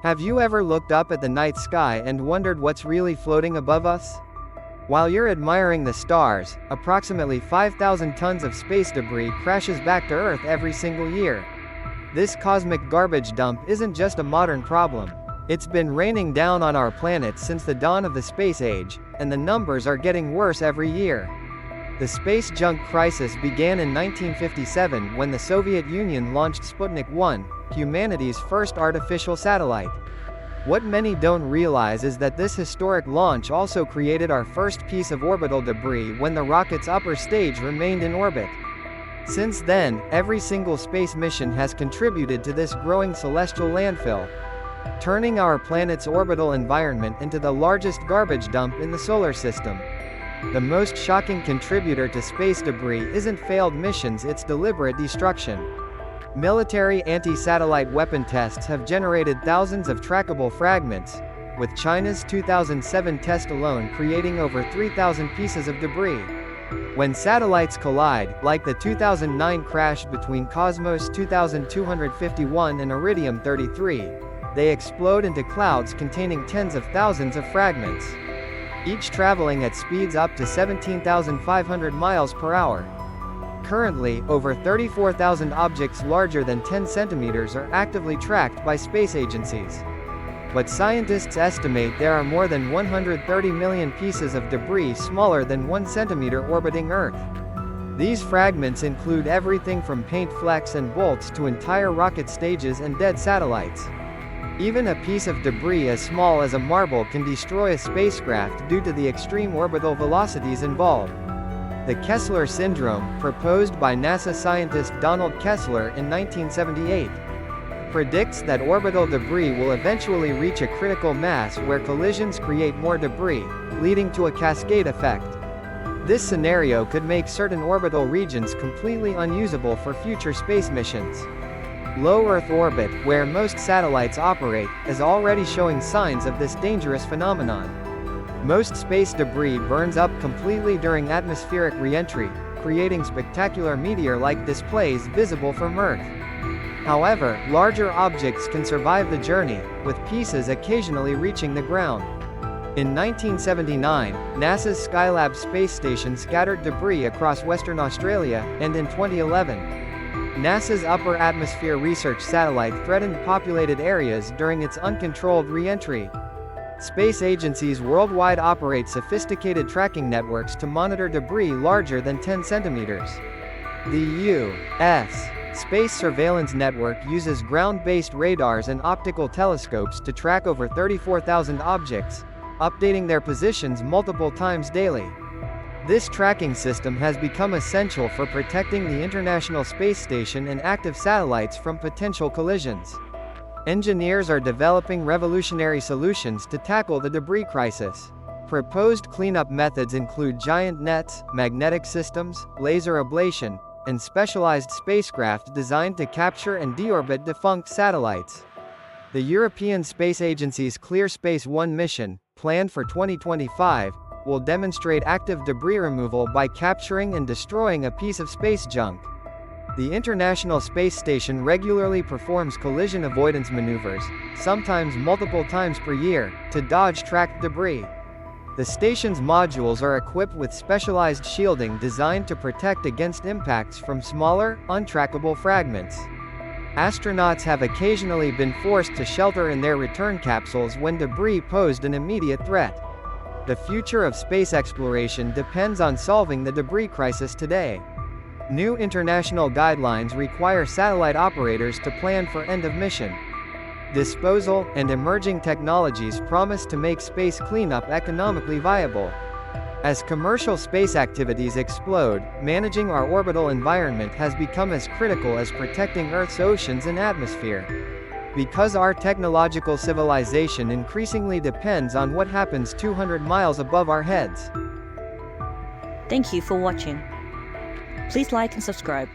Have you ever looked up at the night sky and wondered what's really floating above us? While you're admiring the stars, approximately 5,000 tons of space debris crashes back to Earth every single year. This cosmic garbage dump isn't just a modern problem. It's been raining down on our planet since the dawn of the space age, and the numbers are getting worse every year. The space junk crisis began in 1957 when the Soviet Union launched Sputnik 1, humanity's first artificial satellite. What many don't realize is that this historic launch also created our first piece of orbital debris when the rocket's upper stage remained in orbit. Since then, every single space mission has contributed to this growing celestial landfill, turning our planet's orbital environment into the largest garbage dump in the solar system. The most shocking contributor to space debris isn't failed missions, it's deliberate destruction. Military anti-satellite weapon tests have generated thousands of trackable fragments, with China's 2007 test alone creating over 3,000 pieces of debris. When satellites collide, like the 2009 crash between Cosmos 2251 and Iridium 33, they explode into clouds containing tens of thousands of fragments, each traveling at speeds up to 17,500 miles per hour. Currently, over 34,000 objects larger than 10 centimeters are actively tracked by space agencies. But scientists estimate there are more than 130 million pieces of debris smaller than 1 centimeter orbiting Earth. These fragments include everything from paint flecks and bolts to entire rocket stages and dead satellites. Even a piece of debris as small as a marble can destroy a spacecraft due to the extreme orbital velocities involved. The Kessler syndrome, proposed by NASA scientist Donald Kessler in 1978, predicts that orbital debris will eventually reach a critical mass where collisions create more debris, leading to a cascade effect. This scenario could make certain orbital regions completely unusable for future space missions. Low Earth orbit, where most satellites operate, is already showing signs of this dangerous phenomenon. Most space debris burns up completely during atmospheric re-entry, creating spectacular meteor-like displays visible from Earth. However, larger objects can survive the journey, with pieces occasionally reaching the ground. In 1979, NASA's Skylab space station scattered debris across Western Australia, and in 2011, NASA's Upper Atmosphere Research Satellite threatened populated areas during its uncontrolled re-entry. Space agencies worldwide operate sophisticated tracking networks to monitor debris larger than 10 centimeters. The U.S. Space Surveillance Network uses ground-based radars and optical telescopes to track over 34,000 objects, updating their positions multiple times daily. This tracking system has become essential for protecting the International Space Station and active satellites from potential collisions. Engineers are developing revolutionary solutions to tackle the debris crisis. Proposed cleanup methods include giant nets, magnetic systems, laser ablation, and specialized spacecraft designed to capture and deorbit defunct satellites. The European Space Agency's Clear Space 1 mission, planned for 2025, will demonstrate active debris removal by capturing and destroying a piece of space junk. The International Space Station regularly performs collision avoidance maneuvers, sometimes multiple times per year, to dodge tracked debris. The station's modules are equipped with specialized shielding designed to protect against impacts from smaller, untrackable fragments. Astronauts have occasionally been forced to shelter in their return capsules when debris posed an immediate threat. The future of space exploration depends on solving the debris crisis today. New international guidelines require satellite operators to plan for end-of-mission disposal, and emerging technologies promise to make space cleanup economically viable. As commercial space activities explode, managing our orbital environment has become as critical as protecting Earth's oceans and atmosphere. Because our technological civilization increasingly depends on what happens 200 miles above our heads. Thank you for watching. Please like and subscribe.